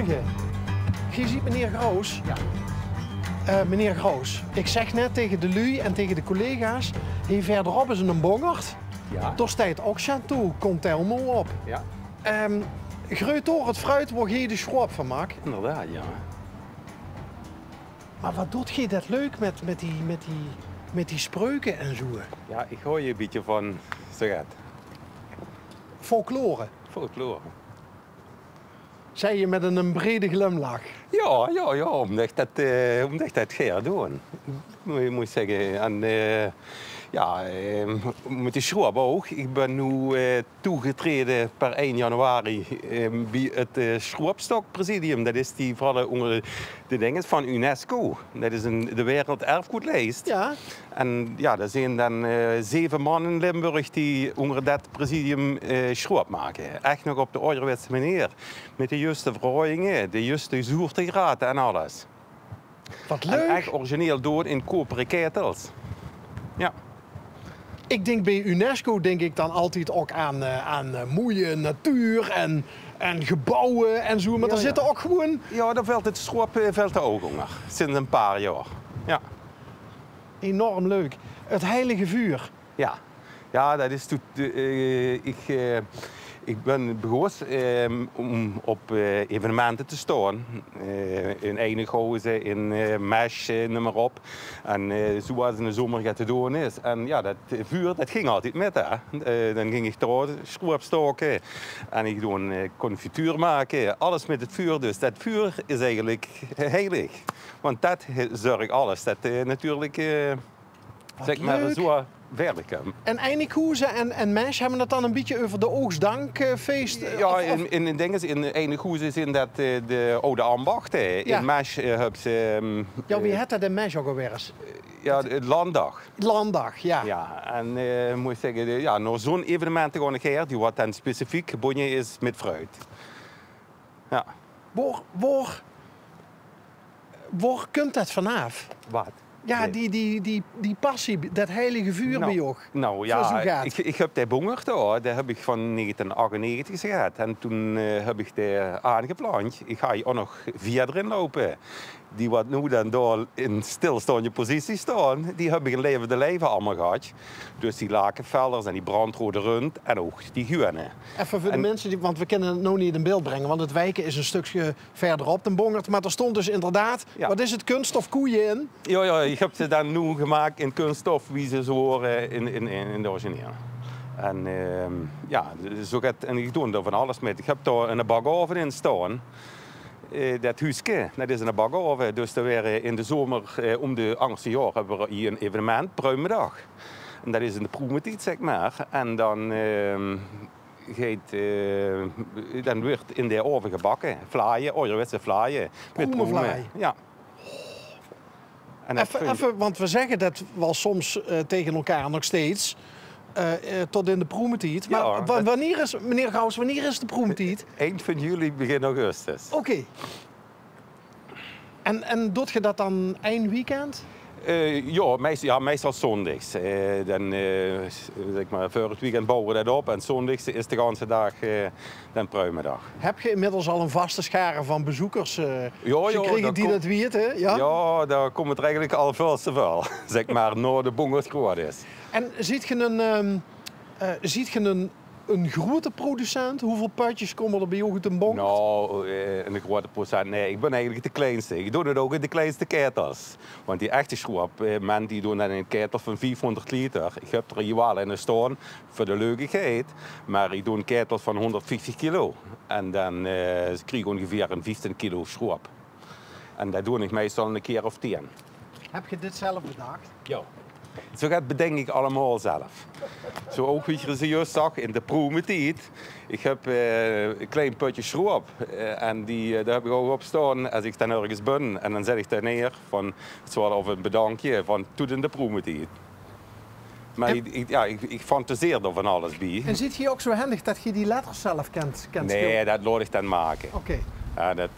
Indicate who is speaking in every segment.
Speaker 1: Morgen. Je ziet meneer Graus.
Speaker 2: Ja.
Speaker 1: Meneer Graus, ik zeg net tegen de lui en tegen de collega's, hier verderop is een bongert.
Speaker 2: Ja.
Speaker 1: Daar staat ook Chateau Contelmo op.
Speaker 2: Ja.
Speaker 1: Groot door het fruit waar je de schroep van maakt.
Speaker 2: Inderdaad, ja.
Speaker 1: Maar wat doet je dat leuk met die spreuken en zo?
Speaker 2: Ja, ik hoor je een beetje van, zeg het,
Speaker 1: Folklore,
Speaker 2: folklore.
Speaker 1: zei je met een brede glimlach.
Speaker 2: Ja, omdat dat ga doen. Je moet zeggen, en met de schroep ook. Ik ben nu toegetreden per 1 januari bij het Schroepstok-presidium. Dat is die vallen onder de dingen van UNESCO. Dat is de werelderfgoedlijst.
Speaker 1: Ja.
Speaker 2: En ja, er zijn dan 7 mannen in Limburg die onder dat presidium schroep maken. Echt nog op de ouderwetse manier. Met de juiste verhooiingen, de juiste zoertegraad en alles.
Speaker 1: Wat
Speaker 2: En
Speaker 1: leuk.
Speaker 2: echt origineel door in koperen ketels. Ja.
Speaker 1: Ik denk bij UNESCO denk ik dan altijd ook aan mooie natuur en gebouwen en zo. Maar
Speaker 2: Ja,
Speaker 1: er zitten ook gewoon
Speaker 2: Ja, dan valt het schroep valt er ook onder. Sinds een paar jaar. Ja.
Speaker 1: enorm leuk. Het heilige vuur.
Speaker 2: Ja, dat is ik ben begonnen om op evenementen te staan. In Einigozen, in Mesch, noem maar op. En zoals in de zomer gaat te doen is. En ja, dat vuur dat ging altijd met. Hè. Dan ging ik daar schroep stoken. En ik doe confituur maken. Alles met het vuur. Dus dat vuur is eigenlijk heilig. Want dat zorgt alles. Dat natuurlijk, zeg maar,
Speaker 1: leuk.
Speaker 2: zo werken.
Speaker 1: En Einigozen en Mesch hebben het dan een beetje over de oogstdankfeest.
Speaker 2: Ja, in dingen in Einigozen zijn dat de oude ambachten.
Speaker 1: Ja.
Speaker 2: In Mesch hebben ze
Speaker 1: Ja, wie had dat in Mesch ook alweer eens?
Speaker 2: ja, het landdag.
Speaker 1: Landdag, ja.
Speaker 2: Ja, en moet ik zeggen, ja, naar zo'n evenement te gaan gaan, die wat dan specifiek gebonden is met fruit. Ja.
Speaker 1: Waar komt dat vanaf?
Speaker 2: Wat?
Speaker 1: Ja, die passie, dat heilige vuur bij jou.
Speaker 2: Nou
Speaker 1: Zoals hoe
Speaker 2: ja,
Speaker 1: gaat.
Speaker 2: ik heb die bonger daar, dat heb ik van 1998 gehad. En toen heb ik die aangeplant. Ik ga hier ook nog 4 erin lopen. Die wat nu dan daar in stilstaande positie staan, die hebben een levende leven allemaal gehad. Dus die lakenvelders en die brandrode rund en ook die guenen.
Speaker 1: Even voor de mensen, want we kunnen het nog niet in beeld brengen, want het wijken is een stukje verderop, de bongert. Maar er stond dus inderdaad,
Speaker 2: Ja.
Speaker 1: wat is het, kunststof koeien in?
Speaker 2: Ja, ik heb ze dan nu gemaakt in kunststof wie ze zo horen in de origineel. En ja, zo gaat, en ik doe er van alles met. Ik heb daar een bakoven in staan. Dat huisje, dat is een bakoven. Dus er weer in de zomer om de angste jaar hebben we hier een evenement, Pruimendag. En dat is in de proemetijd, zeg maar. En dan, dan wordt in de oven gebakken. Vlaaien, ouderwetse vlaaien. Met
Speaker 1: Proemenvlaai.
Speaker 2: Ja. En dat
Speaker 1: Even, want we zeggen dat wel soms tegen elkaar nog steeds, tot in de proemetijd. Maar
Speaker 2: Ja,
Speaker 1: wanneer is, meneer Gauws, wanneer is de proemetijd?
Speaker 2: eind van juli, begin augustus.
Speaker 1: Oké. En doet je dat dan eind weekend?
Speaker 2: Ja, meestal zondags. Dan, zeg maar, voor het weekend bouwen we dat op en zondags is de hele dag dan pruimendag.
Speaker 1: Heb je inmiddels al een vaste schare van bezoekers gekregen
Speaker 2: dat
Speaker 1: die
Speaker 2: komt-
Speaker 1: dat weten? Ja?
Speaker 2: Ja, daar komt het eigenlijk al veel te veel. Zeg maar, naar de bongers geworden is.
Speaker 1: En ziet je een grote producent? Hoeveel puitjes komen er bij jou uit een bongert?
Speaker 2: Nou, een grote procent. Nee, ik ben eigenlijk de kleinste. Ik doe het ook in de kleinste ketels. Want die echte schroep, men die doen dat in een ketel van 500 liter. Ik heb er hier wel in staan voor de leukigheid. Maar ik doe een ketel van 150 kilo. En dan krijg ik ongeveer een 15 kilo schroep. En dat doe ik meestal een keer of 10.
Speaker 1: Heb je dit zelf bedacht?
Speaker 2: Ja. Zo gaat bedenk ik allemaal zelf. Zo ook wie je juist zag in de proemetijd. Ik heb een klein putje schroep en daar heb ik ook op staan als ik dan ergens ben. En dan zet ik daar neer van of een bedankje van toen in de proemetijd. Maar ik fantaseer er van alles bij.
Speaker 1: En zit je ook zo handig dat je die letters zelf kent
Speaker 2: Nee, dat laat ik dan maken.
Speaker 1: Oké.
Speaker 2: Ja, dat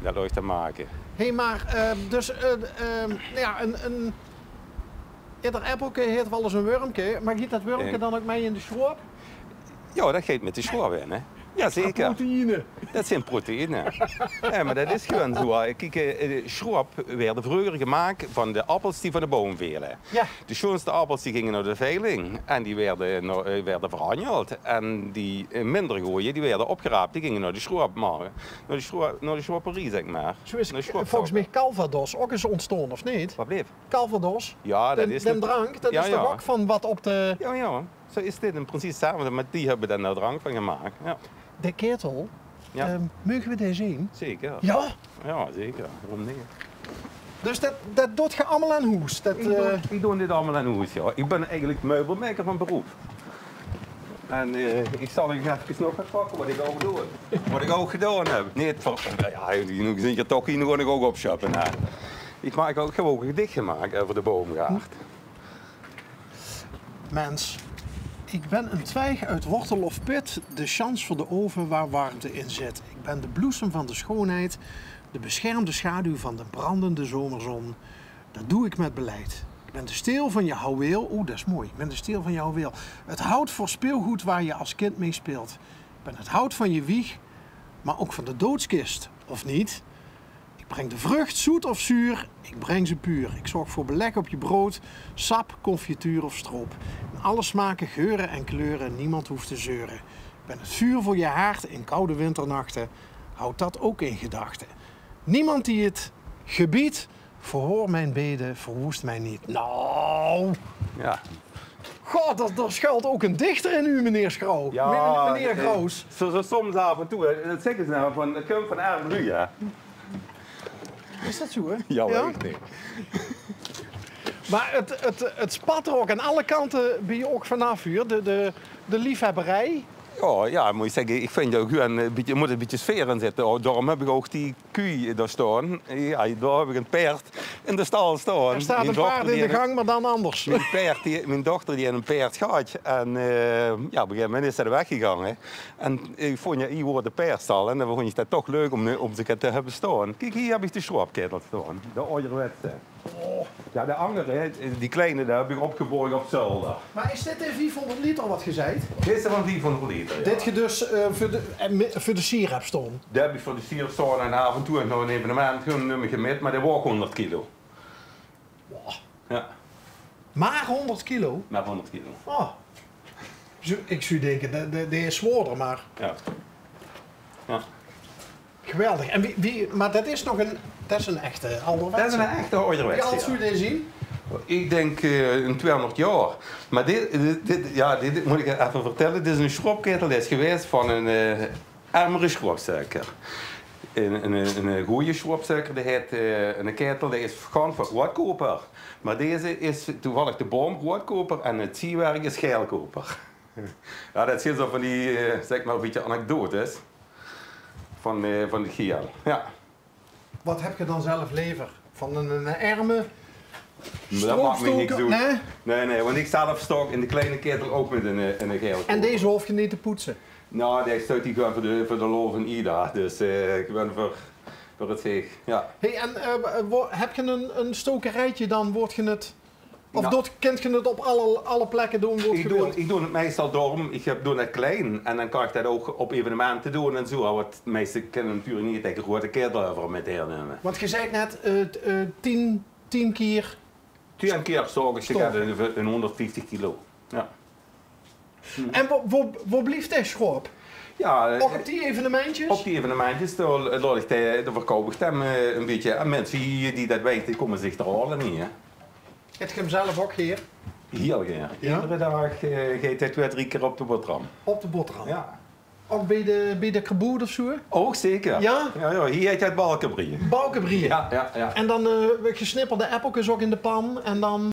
Speaker 2: laat ik dan maken.
Speaker 1: Hé, maar dus ja, een ieder appeltje heeft wel eens een wormpje. Maar giet dat wormpje dan ook mee in de schroep?
Speaker 2: Ja, dat gaat met de schroep in, hè. Ja, zeker.
Speaker 1: Proteïne.
Speaker 2: Dat zijn proteïnen. Ja, maar dat is gewoon zo. Kijk, schroep werden vroeger gemaakt van de appels die van de boom vielen.
Speaker 1: Ja.
Speaker 2: De schoonste appels die gingen naar de veiling en die werden verhandeld. En die minder gooien, die werden opgeraapt, die gingen naar de schroepmarkt. Naar de schroeperie, zeg maar.
Speaker 1: Zo is
Speaker 2: Naar de
Speaker 1: volgens mij Calvados ook eens ontstaan, of niet?
Speaker 2: Wat bleef?
Speaker 1: Calvados,
Speaker 2: Ja, dat is
Speaker 1: den drank, dat
Speaker 2: Ja,
Speaker 1: is toch
Speaker 2: ja.
Speaker 1: ook van wat op de...
Speaker 2: Ja, ja. Zo is dit in precies hetzelfde, maar die hebben daar nou drank van gemaakt. Ja,
Speaker 1: De ketel,
Speaker 2: Ja.
Speaker 1: mogen we die zien?
Speaker 2: zeker.
Speaker 1: Ja.
Speaker 2: Ja, zeker. Waarom niet?
Speaker 1: Dus dat doet je allemaal aan hoes. Dat,
Speaker 2: Ik doe dit allemaal aan huis, ja. Ik ben eigenlijk meubelmaker van beroep. En ik zal even nog gaan pakken wat ik ook doe. Wat ik ook gedaan heb. Niet voor, ja, je ziet je toch hier gewoon ook opschappen. Ik maak ook gewoon gedicht gemaakt over de boomgaard.
Speaker 1: Mens, ik ben een twijg uit wortel of pit, de chance voor de oven waar warmte in zit. Ik ben de bloesem van de schoonheid, de beschermde schaduw van de brandende zomerzon. Dat doe ik met beleid. Ik ben de steel van je houweel. Oeh, dat is mooi. Ik ben de steel van je houweel. Het hout voor speelgoed waar je als kind mee speelt. Ik ben het hout van je wieg, maar ook van de doodskist. Of niet? Ik breng de vrucht, zoet of zuur. Ik breng ze puur. Ik zorg voor beleg op je brood, sap, confituur of stroop. In alle smaken, geuren en kleuren. Niemand hoeft te zeuren. Ik ben het vuur voor je haard in koude winternachten. Houd dat ook in gedachten. Niemand die het gebiedt, verhoor mijn beden, verwoest mij niet. Nou,
Speaker 2: Ja.
Speaker 1: god, daar schuilt ook een dichter in u, meneer Schrouw. Meneer Groos.
Speaker 2: Zo soms af en toe, dat zeggen ze nou, van, het komt van Arend Ruja.
Speaker 1: Is dat zo, hè?
Speaker 2: Ja, weet ik niet.
Speaker 1: Maar het spat er ook aan alle kanten bij je ook vanaf hier. De liefhebberij.
Speaker 2: Ja, moet je zeggen, ik vind ook je moet een beetje sfeer in zitten. Daarom heb ik ook die koe daar staan. Ja, daar heb ik een paard in de stal staan.
Speaker 1: Er staat een paard in de gang, maar dan anders.
Speaker 2: Mijn dochter die een paard gehad. En ja, op een gegeven moment is ze weggegaan. En ik vond je hier de paardstal. En dan vond je het toch leuk om ze te hebben staan. Kijk, hier heb ik de schroepketel staan. De ouderwetse. Ja, de andere, die kleine, daar heb ik opgeborgen op zolder.
Speaker 1: Maar is dit in 500 liter wat gezegd?
Speaker 2: Dit is van 400 liter, ja.
Speaker 1: Dit je dus voor de sieraap staan?
Speaker 2: Dat heb ik voor de stier staan en af en toe nog een evenement gewoon een nummer gemeten, maar dat woog 100 kilo.
Speaker 1: Wow.
Speaker 2: Ja,
Speaker 1: Maar 100 kilo?
Speaker 2: maar 100 kilo.
Speaker 1: Oh. Ik zou denken, dat is zwaarder, maar
Speaker 2: Ja. Ja.
Speaker 1: geweldig. En maar dat is nog dat is een echte ouderwetse.
Speaker 2: Dat is een echte ouderwetse.
Speaker 1: Wie zou je dit zien?
Speaker 2: Ik denk een 200 jaar. Maar dit moet ik even vertellen. Dit is een schroepketel die is geweest van een armere schroepsuiker. Een goede schroepsuiker, die heet een ketel die is gaan voor roodkoper. Maar deze is toevallig de boom roodkoper en het sierwerk is geelkoper. Ja, dat zijn zo van die, zeg maar een beetje anekdotes van de geel. Ja.
Speaker 1: Wat heb je dan zelf lever? Van een erme?
Speaker 2: Dat maakt me niks doen.
Speaker 1: Nee?
Speaker 2: Nee, want ik zelf stok in de kleine ketel ook met een geel.
Speaker 1: En deze hoef je niet te poetsen?
Speaker 2: Nou, die staat die gewoon voor de lol van Ida. Dus gewoon voor het veeg. Ja.
Speaker 1: Hey, en heb je een stokerijtje dan? Wordt je het... Of
Speaker 2: Nou,
Speaker 1: kent je het op alle plekken doen?
Speaker 2: Ik doe het meestal door. Ik doe het klein. En dan kan ik dat ook op evenementen doen en zo. Want de meesten kennen natuurlijk niet tegen grote ketel over met nemen.
Speaker 1: Want je zei net 10 keer...
Speaker 2: 10 keer zorg ik een 150 kilo. Ja.
Speaker 1: En waar blijft die schroep?
Speaker 2: Ja,
Speaker 1: Ook op die evenementjes?
Speaker 2: op die evenementjes laat ik de verkoop stemmen een beetje. En mensen die dat weten, die komen zich er halen niet. Hè.
Speaker 1: Heb je hem zelf ook hier?
Speaker 2: Heel graag.
Speaker 1: Ja?
Speaker 2: Iedere dag gaat hij 2-3 keer op de boterham.
Speaker 1: Op de boterham?
Speaker 2: Ja.
Speaker 1: Ook bij de kaboer of zo?
Speaker 2: Ook zeker.
Speaker 1: Ja?
Speaker 2: Ja, hier heet het balkenbrie.
Speaker 1: Balkenbrieën?
Speaker 2: Ja.
Speaker 1: En dan gesnipperde appeltjes ook in de pan en dan...